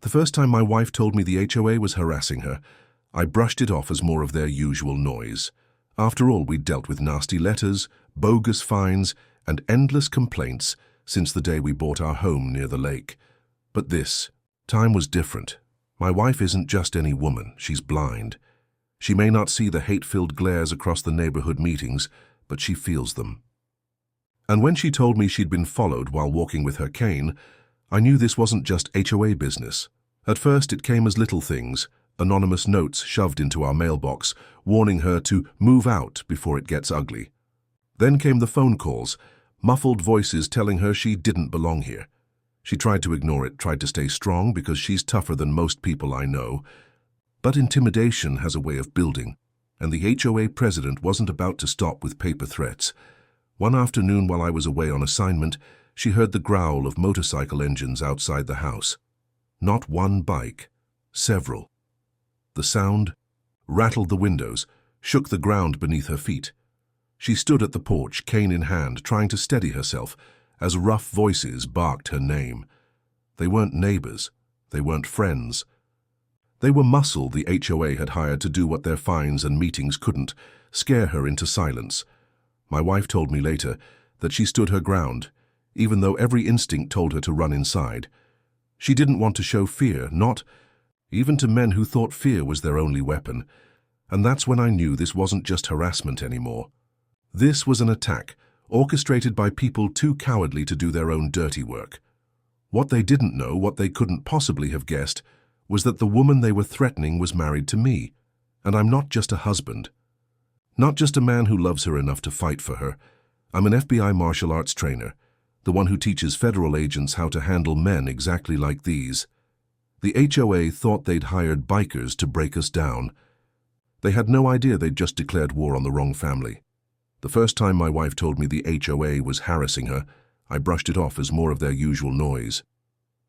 The first time my wife told me the HOA was harassing her, I brushed it off as more of their usual noise. After all, we'd dealt with nasty letters, bogus fines, and endless complaints since the day we bought our home near the lake. But this time was different. My wife isn't just any woman, she's blind. She may not see the hate-filled glares across the neighborhood meetings, but she feels them. And when she told me she'd been followed while walking with her cane, I knew this wasn't just HOA business. At first it came as little things, anonymous notes shoved into our mailbox, warning her to move out before it gets ugly. Then came the phone calls, muffled voices telling her she didn't belong here. She tried to ignore it, tried to stay strong because she's tougher than most people I know. But intimidation has a way of building, and the HOA president wasn't about to stop with paper threats. One afternoon while I was away on assignment, she heard the growl of motorcycle engines outside the house. Not one bike, several. The sound rattled the windows, shook the ground beneath her feet. She stood at the porch, cane in hand, trying to steady herself, as rough voices barked her name. They weren't neighbors, they weren't friends. They were muscle the HOA had hired to do what their fines and meetings couldn't, scare her into silence. My wife told me later that she stood her ground, even though every instinct told her to run inside. She didn't want to show fear, not even to men who thought fear was their only weapon. And that's when I knew this wasn't just harassment anymore. This was an attack, orchestrated by people too cowardly to do their own dirty work. What they didn't know, what they couldn't possibly have guessed, was that the woman they were threatening was married to me. And I'm not just a husband. Not just a man who loves her enough to fight for her. I'm an FBI martial arts trainer, the one who teaches federal agents how to handle men exactly like these. The HOA thought they'd hired bikers to break us down. They had no idea they'd just declared war on the wrong family. The first time my wife told me the HOA was harassing her, I brushed it off as more of their usual noise.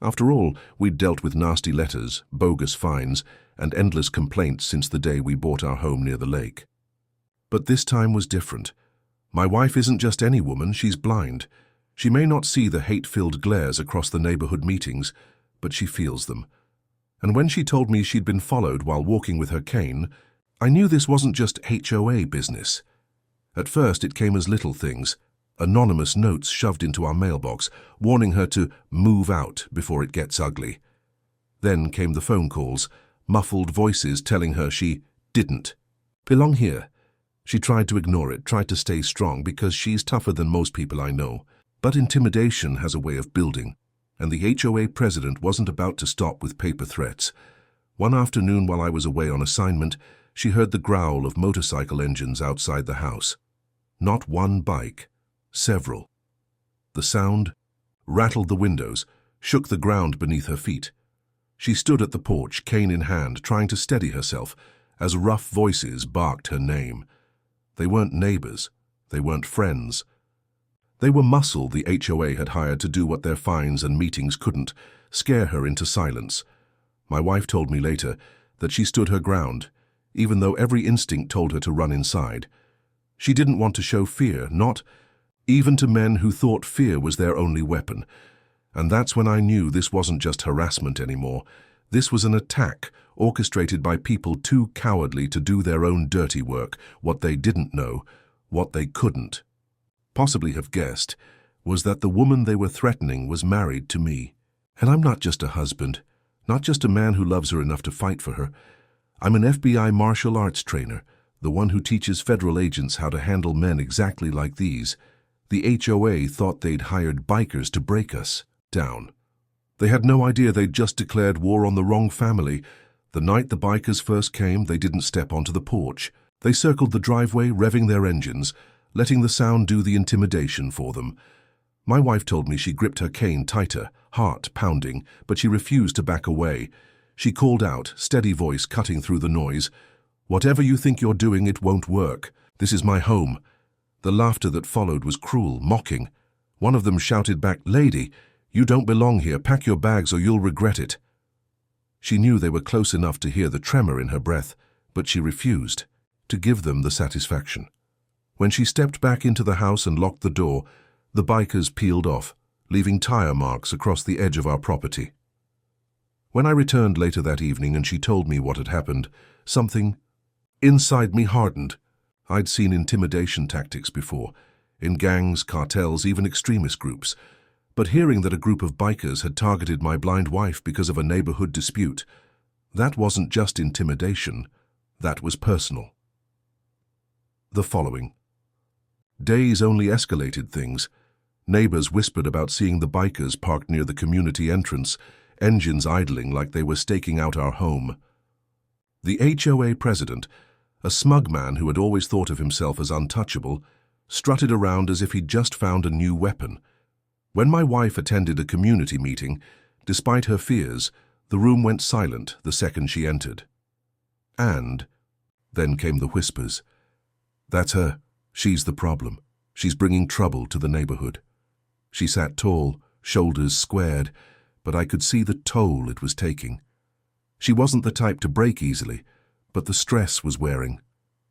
After all, we'd dealt with nasty letters, bogus fines, and endless complaints since the day we bought our home near the lake. But this time was different. My wife isn't just any woman, she's blind. She may not see the hate-filled glares across the neighborhood meetings, but she feels them. And when she told me she'd been followed while walking with her cane, I knew this wasn't just HOA business. At first it came as little things, anonymous notes shoved into our mailbox, warning her to move out before it gets ugly. Then came the phone calls, muffled voices telling her she didn't belong here. She tried to ignore it, tried to stay strong because she's tougher than most people I know. But intimidation has a way of building, and the HOA president wasn't about to stop with paper threats. One afternoon while I was away on assignment, she heard the growl of motorcycle engines outside the house. Not one bike, several. The sound rattled the windows, shook the ground beneath her feet. She stood at the porch, cane in hand, trying to steady herself, as rough voices barked her name. They weren't neighbors, they weren't friends. They were muscle the HOA had hired to do what their fines and meetings couldn't, scare her into silence. My wife told me later that she stood her ground, even though every instinct told her to run inside. She didn't want to show fear, not even to men who thought fear was their only weapon. And that's when I knew this wasn't just harassment anymore. This was an attack orchestrated by people too cowardly to do their own dirty work, what they didn't know, what they couldn't possibly have guessed, was that the woman they were threatening was married to me. And I'm not just a husband, not just a man who loves her enough to fight for her. I'm an FBI martial arts trainer, the one who teaches federal agents how to handle men exactly like these. The HOA thought they'd hired bikers to break us down. They had no idea they'd just declared war on the wrong family. The night the bikers first came, they didn't step onto the porch. They circled the driveway, revving their engines, letting the sound do the intimidation for them. My wife told me she gripped her cane tighter, heart pounding, but she refused to back away. She called out, steady voice cutting through the noise, "Whatever you think you're doing, it won't work. This is my home." The laughter that followed was cruel, mocking. One of them shouted back, "Lady, you don't belong here. Pack your bags or you'll regret it." She knew they were close enough to hear the tremor in her breath, but she refused to give them the satisfaction. When she stepped back into the house and locked the door, the bikers peeled off, leaving tire marks across the edge of our property. When I returned later that evening and she told me what had happened, something inside me hardened. I'd seen intimidation tactics before, in gangs, cartels, even extremist groups. But hearing that a group of bikers had targeted my blind wife because of a neighborhood dispute, that wasn't just intimidation, that was personal. The following days only escalated things. Neighbors whispered about seeing the bikers parked near the community entrance, engines idling like they were staking out our home. The HOA president, a smug man who had always thought of himself as untouchable, strutted around as if he'd just found a new weapon. When my wife attended a community meeting, despite her fears, the room went silent the second she entered. And then came the whispers. "That's her. She's the problem. She's bringing trouble to the neighborhood." She sat tall, shoulders squared, but I could see the toll it was taking. She wasn't the type to break easily, but the stress was wearing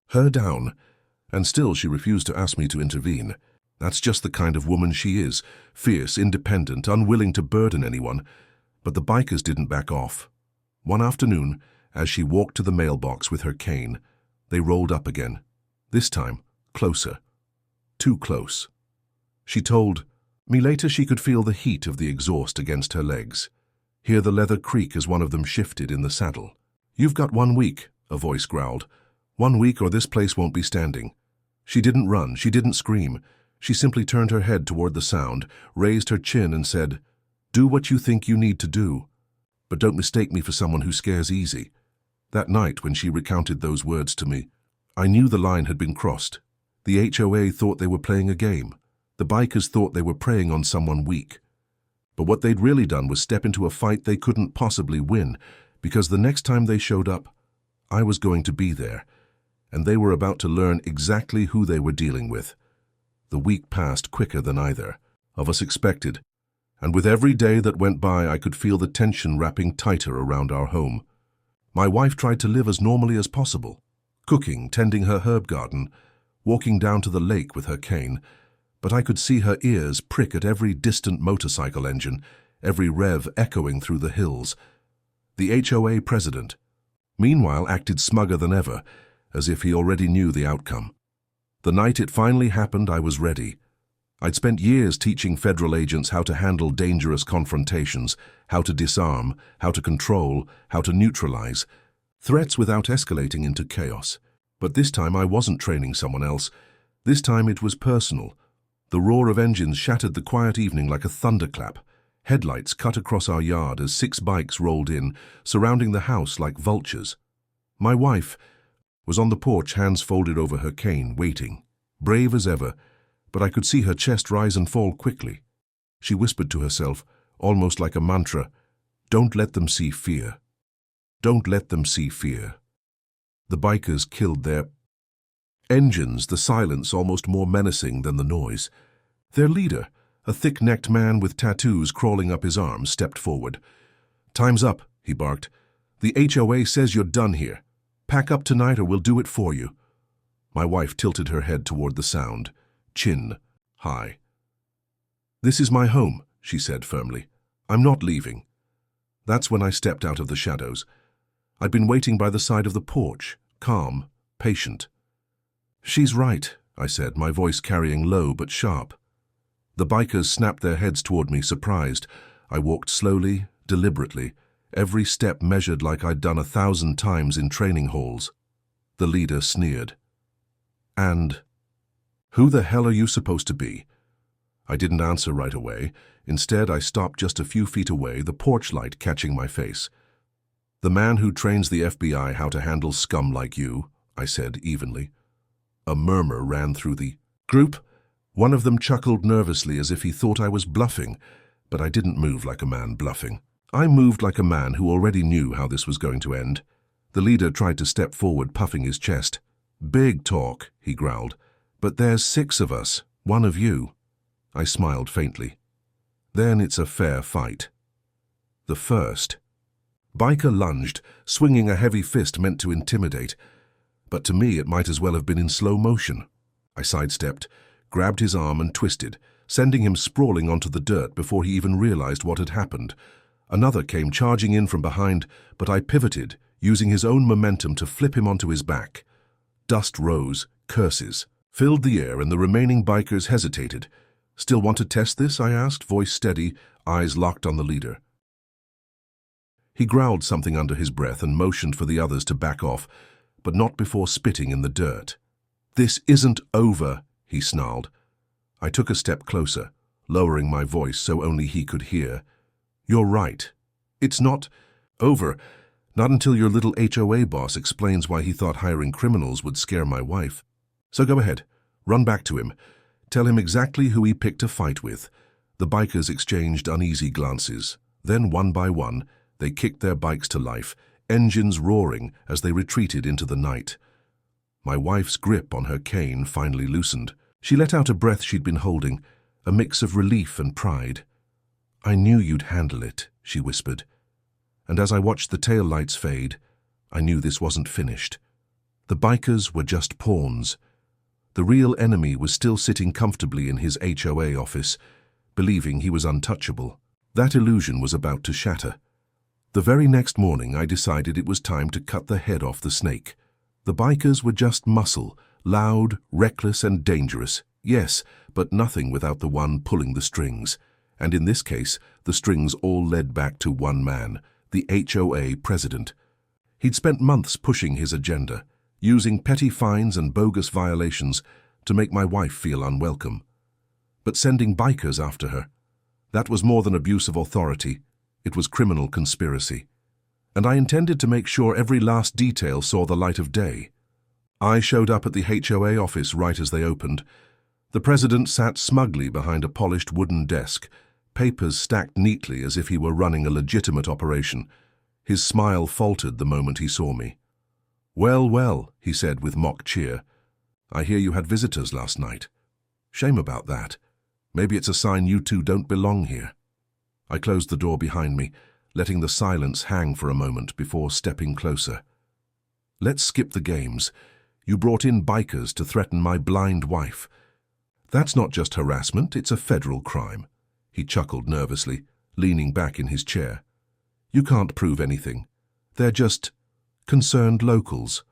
her down, and still she refused to ask me to intervene. That's just the kind of woman she is, fierce, independent, unwilling to burden anyone. But the bikers didn't back off. One afternoon, as she walked to the mailbox with her cane, they rolled up again. This time, closer. Too close. She told me later she could feel the heat of the exhaust against her legs, hear the leather creak as one of them shifted in the saddle. "You've got 1 week," a voice growled. "1 week or this place won't be standing." She didn't run, she didn't scream. She simply turned her head toward the sound, raised her chin and said, "Do what you think you need to do, but don't mistake me for someone who scares easy." That night, when she recounted those words to me, I knew the line had been crossed. The HOA thought they were playing a game. The bikers thought they were preying on someone weak. But what they'd really done was step into a fight they couldn't possibly win, because the next time they showed up, I was going to be there, and they were about to learn exactly who they were dealing with. The week passed quicker than either of us expected, and with every day that went by I could feel the tension wrapping tighter around our home. My wife tried to live as normally as possible, cooking, tending her herb garden, walking down to the lake with her cane, but I could see her ears prick at every distant motorcycle engine, every rev echoing through the hills. The HOA president, meanwhile, acted smugger than ever, as if he already knew the outcome. The night it finally happened, I was ready. I'd spent years teaching federal agents how to handle dangerous confrontations, how to disarm, how to control, how to neutralize threats without escalating into chaos. But this time I wasn't training someone else. This time it was personal. The roar of engines shattered the quiet evening like a thunderclap. Headlights cut across our yard as 6 bikes rolled in, surrounding the house like vultures. My wife was on the porch, hands folded over her cane, waiting, brave as ever, but I could see her chest rise and fall quickly. She whispered to herself, almost like a mantra, "Don't let them see fear. Don't let them see fear." The bikers killed their engines, the silence almost more menacing than the noise. Their leader, a thick-necked man with tattoos crawling up his arms, stepped forward. "Time's up," he barked. "The HOA says you're done here. Pack up tonight or we'll do it for you." My wife tilted her head toward the sound, chin high. "This is my home," she said firmly. "I'm not leaving." That's when I stepped out of the shadows. I'd been waiting by the side of the porch, calm, patient. "She's right," I said, my voice carrying low but sharp. The bikers snapped their heads toward me, surprised. I walked slowly, deliberately, every step measured like I'd done 1,000 times in training halls. The leader sneered. "And who the hell are you supposed to be?" I didn't answer right away. Instead, I stopped just a few feet away, the porch light catching my face. "The man who trains the FBI how to handle scum like you," I said evenly. A murmur ran through the group. One of them chuckled nervously as if he thought I was bluffing, but I didn't move like a man bluffing. I moved like a man who already knew how this was going to end. The leader tried to step forward, puffing his chest. "Big talk," he growled. "But there's 6 of us, 1 of you." I smiled faintly. "Then it's a fair fight." The first biker lunged, swinging a heavy fist meant to intimidate. But to me it might as well have been in slow motion. I sidestepped, grabbed his arm and twisted, sending him sprawling onto the dirt before he even realized what had happened. Another came charging in from behind, but I pivoted, using his own momentum to flip him onto his back. Dust rose, curses filled the air, and the remaining bikers hesitated. "Still want to test this?" I asked, voice steady, eyes locked on the leader. He growled something under his breath and motioned for the others to back off, but not before spitting in the dirt. "This isn't over," he snarled. I took a step closer, lowering my voice so only he could hear. "You're right. It's not over. Not until your little HOA boss explains why he thought hiring criminals would scare my wife. So go ahead, run back to him. Tell him exactly who he picked a fight with." The bikers exchanged uneasy glances. Then, one by one, they kicked their bikes to life, engines roaring as they retreated into the night. My wife's grip on her cane finally loosened. She let out a breath she'd been holding, a mix of relief and pride. "I knew you'd handle it," she whispered. And as I watched the tail lights fade, I knew this wasn't finished. The bikers were just pawns. The real enemy was still sitting comfortably in his HOA office, believing he was untouchable. That illusion was about to shatter. The very next morning, I decided it was time to cut the head off the snake. The bikers were just muscle, loud, reckless, and dangerous. Yes, but nothing without the one pulling the strings. And in this case, the strings all led back to one man, the HOA president. He'd spent months pushing his agenda, using petty fines and bogus violations to make my wife feel unwelcome. But sending bikers after her, that was more than abuse of authority. It was criminal conspiracy. And I intended to make sure every last detail saw the light of day. I showed up at the HOA office right as they opened. The president sat smugly behind a polished wooden desk, papers stacked neatly as if he were running a legitimate operation. His smile faltered the moment he saw me. "Well, well," he said with mock cheer. "I hear you had visitors last night. Shame about that. Maybe it's a sign you two don't belong here." I closed the door behind me, letting the silence hang for a moment before stepping closer. "Let's skip the games. You brought in bikers to threaten my blind wife. That's not just harassment, it's a federal crime." He chuckled nervously, leaning back in his chair. "You can't prove anything. They're just concerned locals.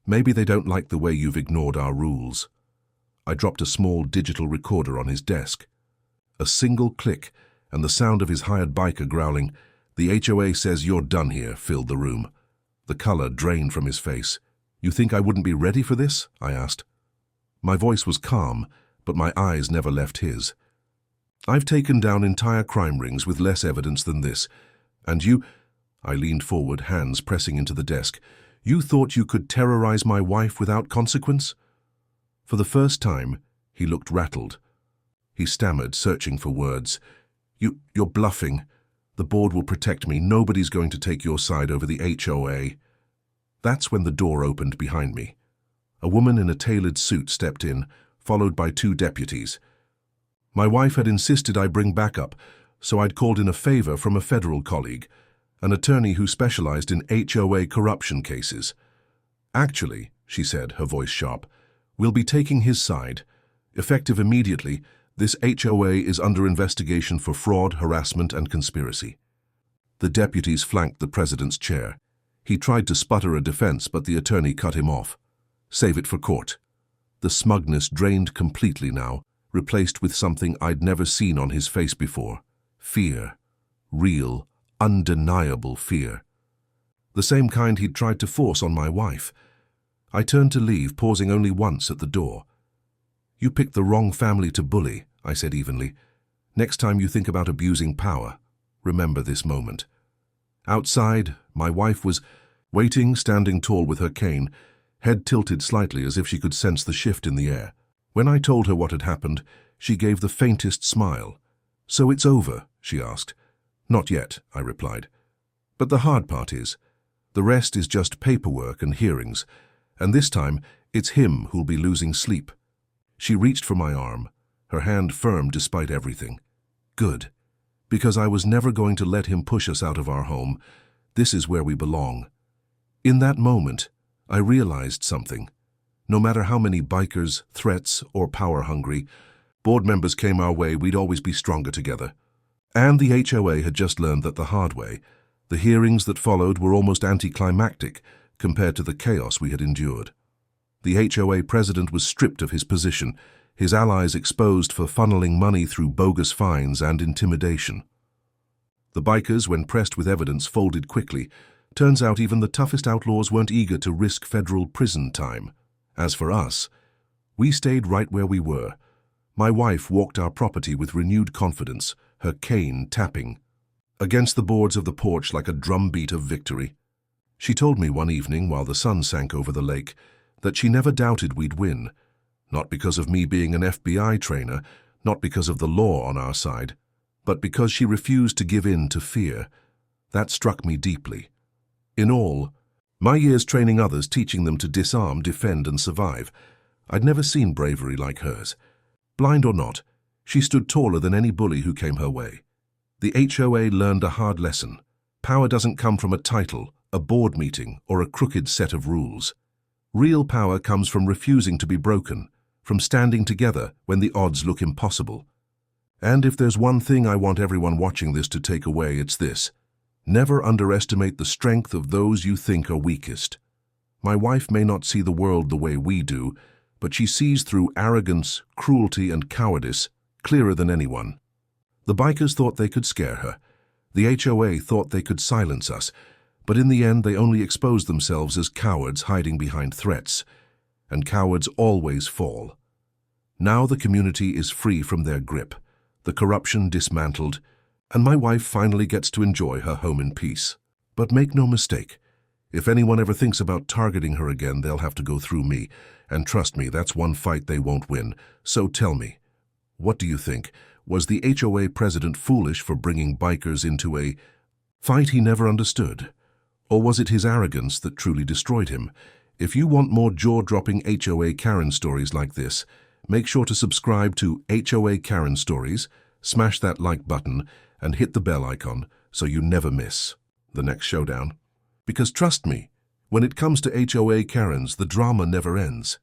Maybe they don't like the way you've ignored our rules." I dropped a small digital recorder on his desk. A single click, and the sound of his hired biker growling, "The HOA says you're done here," filled the room. The color drained from his face. "You think I wouldn't be ready for this?" I asked. My voice was calm, but my eyes never left his. "I've taken down entire crime rings with less evidence than this. And you—" I leaned forward, hands pressing into the desk. "You thought you could terrorize my wife without consequence?" For the first time, he looked rattled. He stammered, searching for words. You're bluffing. The board will protect me. Nobody's going to take your side over the HOA." That's when the door opened behind me. A woman in a tailored suit stepped in, followed by 2 deputies. My wife had insisted I bring backup, so I'd called in a favor from a federal colleague, an attorney who specialized in HOA corruption cases. "Actually," she said, her voice sharp, "we'll be taking his side. Effective immediately, this HOA is under investigation for fraud, harassment, and conspiracy." The deputies flanked the president's chair. He tried to sputter a defense, but the attorney cut him off. "Save it for court." The smugness drained completely now, replaced with something I'd never seen on his face before. Fear. Real, undeniable fear. The same kind he'd tried to force on my wife. I turned to leave, pausing only once at the door. "You picked the wrong family to bully," I said evenly. "Next time you think about abusing power, remember this moment." Outside, my wife was waiting, standing tall with her cane, head tilted slightly as if she could sense the shift in the air. When I told her what had happened, she gave the faintest smile. "So it's over?" she asked. "Not yet," I replied. "But the hard part is. The rest is just paperwork and hearings, and this time it's him who'll be losing sleep." She reached for my arm, her hand firm despite everything. Good, because I was never going to let him push us out of our home. This is where we belong. In that moment, I realized something. No matter how many bikers, threats, or power-hungry board members came our way, we'd always be stronger together. And the HOA had just learned that the hard way. The hearings that followed were almost anticlimactic compared to the chaos we had endured. The HOA president was stripped of his position, his allies exposed for funneling money through bogus fines and intimidation. The bikers, when pressed with evidence, folded quickly. Turns out even the toughest outlaws weren't eager to risk federal prison time. As for us, we stayed right where we were. My wife walked our property with renewed confidence, her cane tapping against the boards of the porch like a drumbeat of victory. She told me one evening while the sun sank over the lake that she never doubted we'd win, not because of me being an FBI trainer, not because of the law on our side, but because she refused to give in to fear. That struck me deeply. In all, my years training others, teaching them to disarm, defend, and survive, I'd never seen bravery like hers. Blind or not, she stood taller than any bully who came her way. The HOA learned a hard lesson. Power doesn't come from a title, a board meeting, or a crooked set of rules. Real power comes from refusing to be broken, from standing together when the odds look impossible. And if there's one thing I want everyone watching this to take away, it's this. Never underestimate the strength of those you think are weakest. My wife may not see the world the way we do, but she sees through arrogance, cruelty, and cowardice clearer than anyone. The bikers thought they could scare her. The HOA thought they could silence us, but in the end they only exposed themselves as cowards hiding behind threats. And cowards always fall. Now the community is free from their grip, the corruption dismantled, and my wife finally gets to enjoy her home in peace. But make no mistake, if anyone ever thinks about targeting her again, they'll have to go through me. And trust me, that's one fight they won't win. So tell me, what do you think? Was the HOA president foolish for bringing bikers into a fight he never understood? Or was it his arrogance that truly destroyed him? If you want more jaw-dropping HOA Karen stories like this, make sure to subscribe to HOA Karen Stories, smash that like button, and hit the bell icon so you never miss the next showdown. Because trust me, when it comes to HOA Karens, the drama never ends.